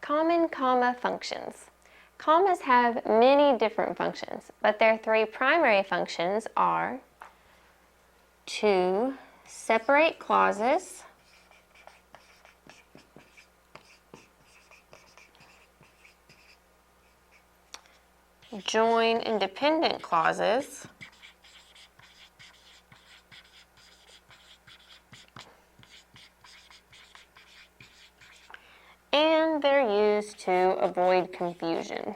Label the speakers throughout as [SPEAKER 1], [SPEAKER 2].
[SPEAKER 1] Common comma functions. Commas have many different functions, but their three primary functions are to separate clauses, join independent clauses, and they're used to avoid confusion.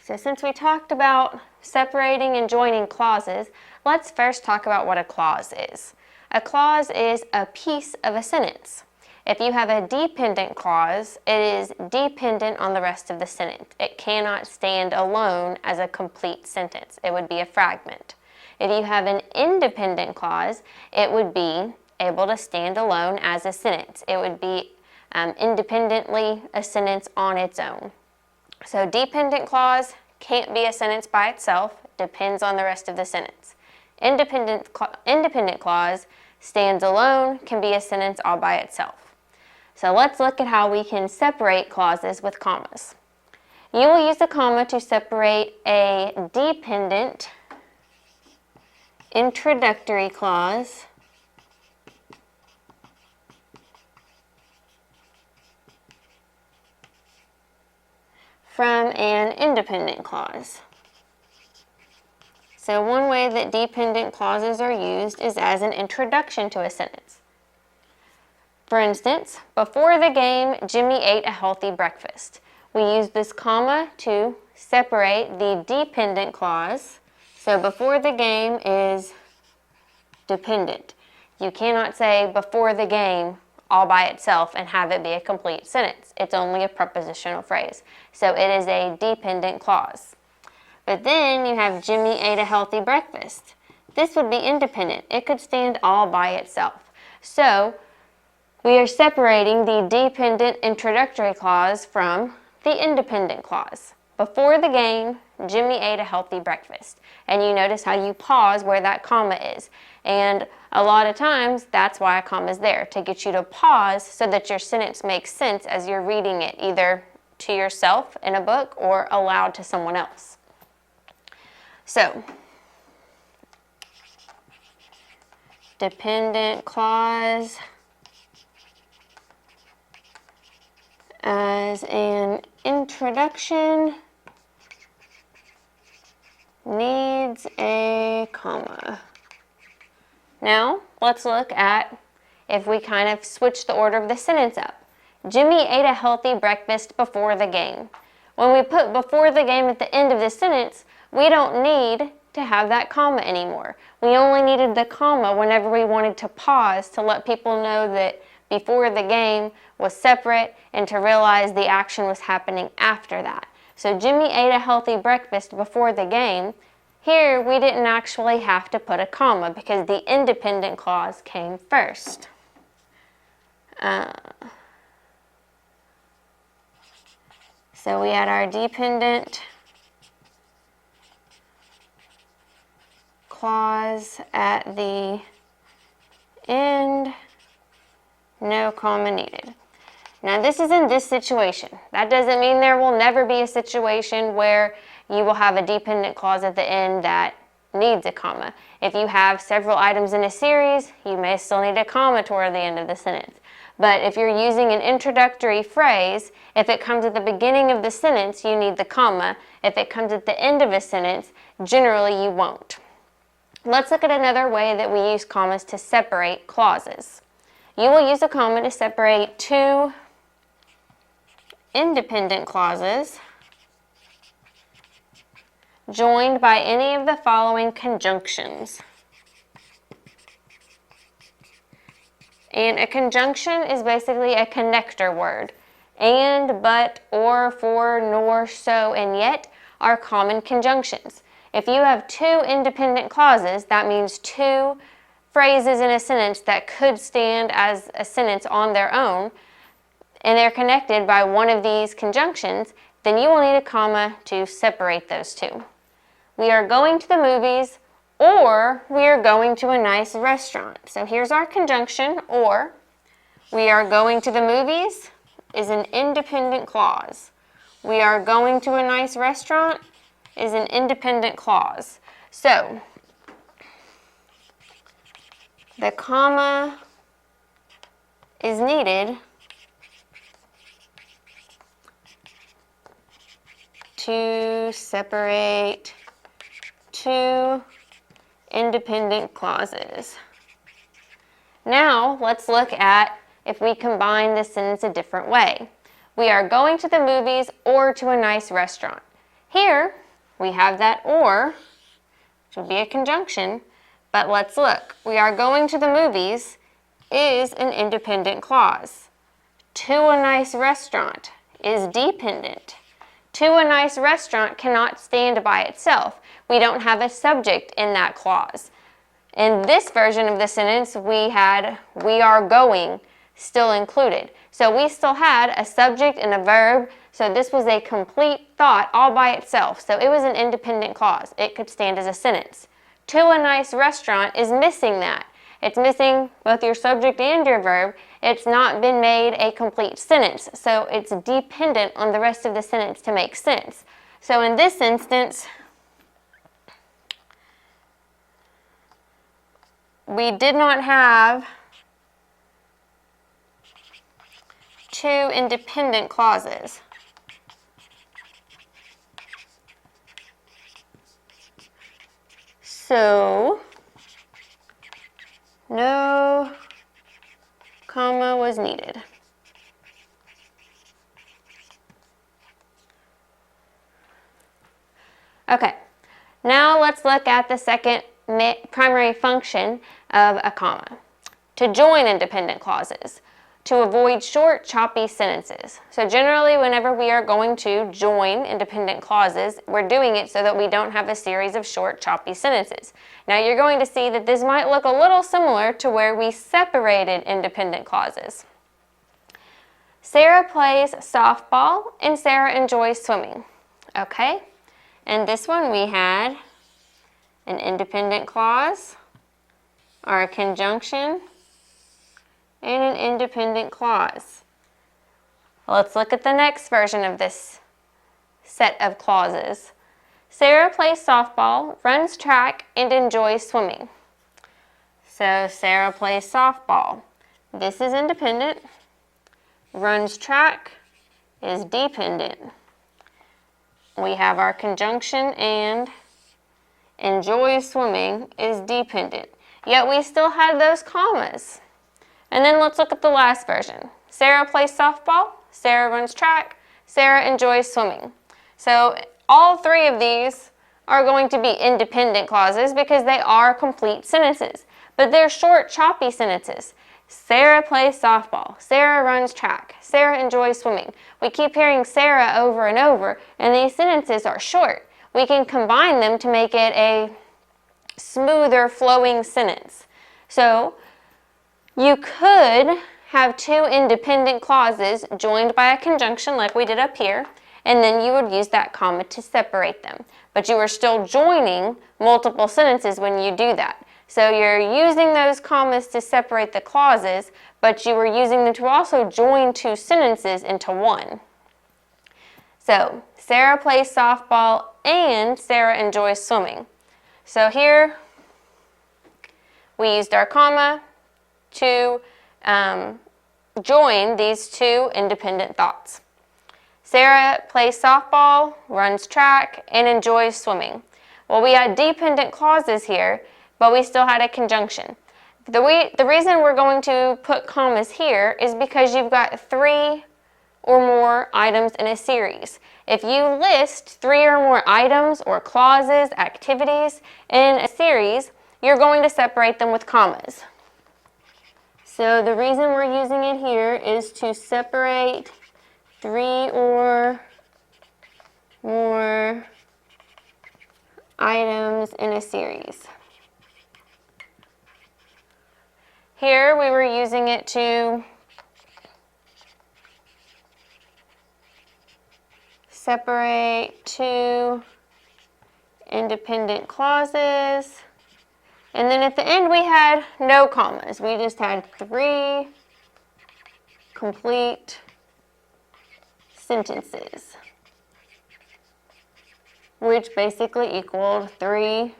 [SPEAKER 1] So since we talked about separating and joining clauses, let's first talk about what a clause is. A clause is a piece of a sentence. If you have a dependent clause, it is dependent on the rest of the sentence. It cannot stand alone as a complete sentence. It would be a fragment. If you have an independent clause, it would be able to stand alone as a sentence. It would be independently a sentence on its own. So dependent clause can't be a sentence by itself, depends on the rest of the sentence. Independent clause stands alone, can be a sentence all by itself. So let's look at how we can separate clauses with commas. You will use a comma to separate a dependent introductory clause from an independent clause. So one way that dependent clauses are used is as an introduction to a sentence. For instance, before the game, Jimmy ate a healthy breakfast. We use this comma to separate the dependent clause. So before the game is dependent. You cannot say before the game all by itself and have it be a complete sentence. It's only a prepositional phrase. So it is a dependent clause. But then you have Jimmy ate a healthy breakfast. This would be independent. It could stand all by itself. So we are separating the dependent introductory clause from the independent clause. Before the game, Jimmy ate a healthy breakfast. And you notice how you pause where that comma is. And a lot of times, that's why a comma is there, to get you to pause so that your sentence makes sense as you're reading it, either to yourself in a book or aloud to someone else. So, dependent clause as an introduction needs a comma. Now, let's look at if we kind of switch the order of the sentence up. Jimmy ate a healthy breakfast before the game. When we put before the game at the end of the sentence, we don't need to have that comma anymore. We only needed the comma whenever we wanted to pause to let people know that before the game was separate and to realize the action was happening after that. So Jimmy ate a healthy breakfast before the game. Here, we didn't actually have to put a comma because the independent clause came first. So we had our dependent clause at the end, no comma needed. Now this is in this situation. That doesn't mean there will never be a situation where you will have a dependent clause at the end that needs a comma. If you have several items in a series, you may still need a comma toward the end of the sentence. But if you're using an introductory phrase, if it comes at the beginning of the sentence, you need the comma. If it comes at the end of a sentence, generally you won't. Let's look at another way that we use commas to separate clauses. You will use a comma to separate two independent clauses joined by any of the following conjunctions. And a conjunction is basically a connector word. And, but, or, for, nor, so, and yet are common conjunctions. If you have two independent clauses, that means two phrases in a sentence that could stand as a sentence on their own, and they're connected by one of these conjunctions, then you will need a comma to separate those two. We are going to the movies, or we are going to a nice restaurant. So here's our conjunction, or. We are going to the movies is an independent clause. We are going to a nice restaurant is an independent clause. So, the comma is needed to separate two independent clauses. Now, let's look at if we combine this sentence a different way. We are going to the movies or to a nice restaurant. Here, we have that or, which would be a conjunction, but let's look. We are going to the movies is an independent clause. To a nice restaurant is dependent. To a nice restaurant cannot stand by itself. We don't have a subject in that clause. In this version of the sentence, we had we are going still included. So we still had a subject and a verb, so this was a complete thought all by itself. So it was an independent clause. It could stand as a sentence. To a nice restaurant is missing that. It's missing both your subject and your verb. It's not been made a complete sentence, so it's dependent on the rest of the sentence to make sense. So in this instance, we did not have two independent clauses. So, no comma was needed. Okay, now let's look at the second primary function of a comma. To join independent clauses, to avoid short, choppy sentences. So generally, whenever we are going to join independent clauses, we're doing it so that we don't have a series of short, choppy sentences. Now you're going to see that this might look a little similar to where we separated independent clauses. Sarah plays softball and Sarah enjoys swimming. Okay, and this one we had an independent clause, or a conjunction, and an independent clause. Let's look at the next version of this set of clauses. Sarah plays softball, runs track, and enjoys swimming. So Sarah plays softball. This is independent. Runs track is dependent. We have our conjunction, and enjoys swimming is dependent. Yet we still had those commas. And then let's look at the last version. Sarah plays softball, Sarah runs track, Sarah enjoys swimming. So all three of these are going to be independent clauses because they are complete sentences. But they're short, choppy sentences. Sarah plays softball, Sarah runs track, Sarah enjoys swimming. We keep hearing Sarah over and over, and these sentences are short. We can combine them to make it a smoother flowing sentence. So you could have two independent clauses joined by a conjunction like we did up here, and then you would use that comma to separate them. But you are still joining multiple sentences when you do that. So you're using those commas to separate the clauses, but you were using them to also join two sentences into one. So Sarah plays softball and Sarah enjoys swimming. So here we used our comma to join these two independent thoughts. Sarah plays softball, runs track, and enjoys swimming. Well, we had dependent clauses here, but we still had a conjunction. The reason we're going to put commas here is because you've got three or more items in a series. If you list three or more items or clauses, activities in a series, you're going to separate them with commas. So the reason we're using it here is to separate three or more items in a series. Here we were using it to separate two independent clauses. And then at the end we had no commas. We just had three complete sentences, which basically equaled 3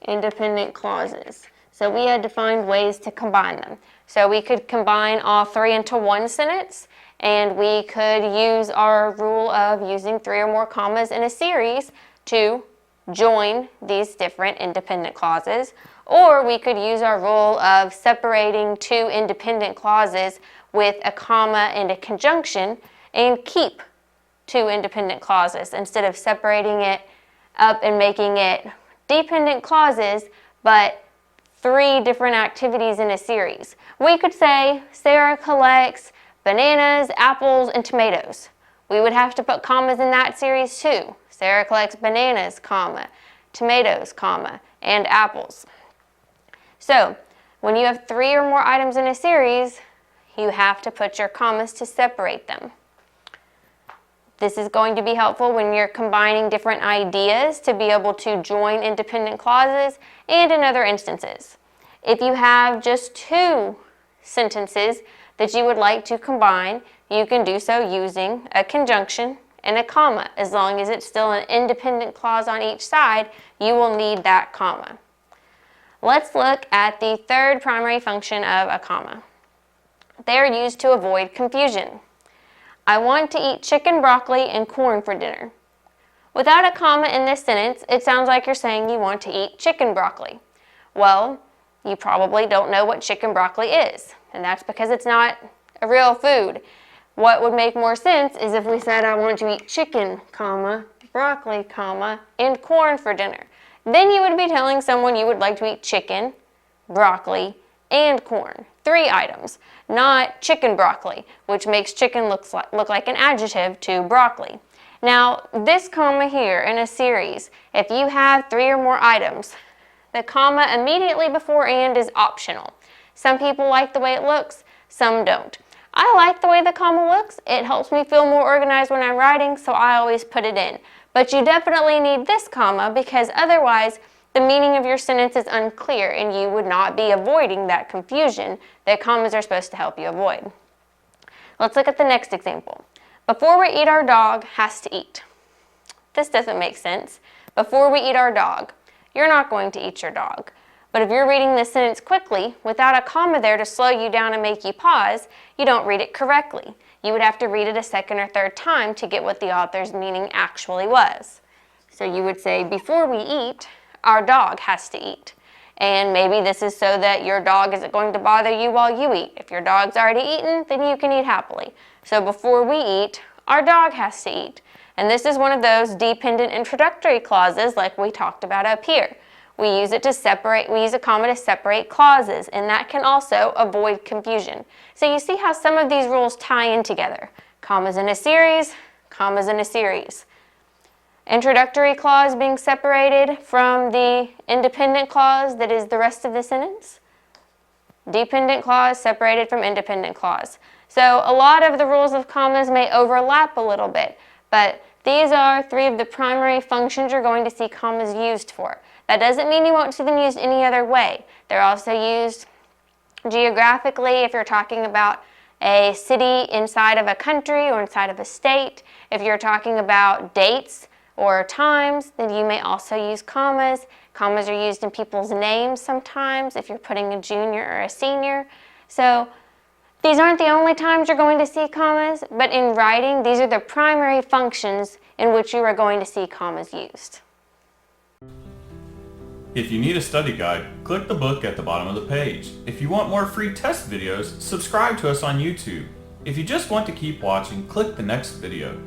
[SPEAKER 1] independent clauses. So we had to find ways to combine them. So we could combine all 3 into one sentence, and we could use our rule of using 3 or more commas in a series to join these different independent clauses. Or we could use our rule of separating 2 independent clauses with a comma and a conjunction and keep 2 independent clauses instead of separating it up and making it dependent clauses, but 3 different activities in a series. We could say Sarah collects bananas, apples, and tomatoes. We would have to put commas in that series too. Sarah collects bananas, comma, tomatoes, comma, and apples. So when you have 3 or more items in a series, you have to put your commas to separate them. This is going to be helpful when you're combining different ideas to be able to join independent clauses and in other instances. If you have just 2 sentences that you would like to combine, you can do so using a conjunction and a comma. As long as it's still an independent clause on each side, you will need that comma. Let's look at the 3rd primary function of a comma. They are used to avoid confusion. I want to eat chicken, broccoli, and corn for dinner. Without a comma in this sentence, it sounds like you're saying you want to eat chicken broccoli. Well, you probably don't know what chicken broccoli is, and that's because it's not a real food. What would make more sense is if we said I want to eat chicken, comma, broccoli, comma, and corn for dinner. Then you would be telling someone you would like to eat chicken, broccoli, and corn. 3 items, not chicken broccoli, which makes chicken look like an adjective to broccoli. Now, this comma here in a series, if you have 3 or more items, the comma immediately before and is optional. Some people like the way it looks, some don't. I like the way the comma looks. It helps me feel more organized when I'm writing, so I always put it in. But you definitely need this comma because otherwise the meaning of your sentence is unclear and you would not be avoiding that confusion that commas are supposed to help you avoid. Let's look at the next example. Before we eat, our dog has to eat. This doesn't make sense. Before we eat our dog, you're not going to eat your dog. But if you're reading this sentence quickly, without a comma there to slow you down and make you pause, you don't read it correctly. You would have to read it a 2nd or 3rd time to get what the author's meaning actually was. So you would say, before we eat, our dog has to eat. And maybe this is so that your dog isn't going to bother you while you eat. If your dog's already eaten, then you can eat happily. So before we eat, our dog has to eat. And this is one of those dependent introductory clauses like we talked about up here. We use it to separate, we use a comma to separate clauses, and that can also avoid confusion. So you see how some of these rules tie in together. Commas in a series, commas in a series. Introductory clause being separated from the independent clause that is the rest of the sentence. Dependent clause separated from independent clause. So a lot of the rules of commas may overlap a little bit, but these are 3 of the primary functions you're going to see commas used for. That doesn't mean you won't see them used any other way. They're also used geographically if you're talking about a city inside of a country or inside of a state. If you're talking about dates or times, then you may also use commas. Commas are used in people's names sometimes if you're putting a junior or a senior. So these aren't the only times you're going to see commas, but in writing, these are the primary functions in which you are going to see commas used.
[SPEAKER 2] If you need a study guide, click the book at the bottom of the page. If you want more free test videos, subscribe to us on YouTube. If you just want to keep watching, click the next video.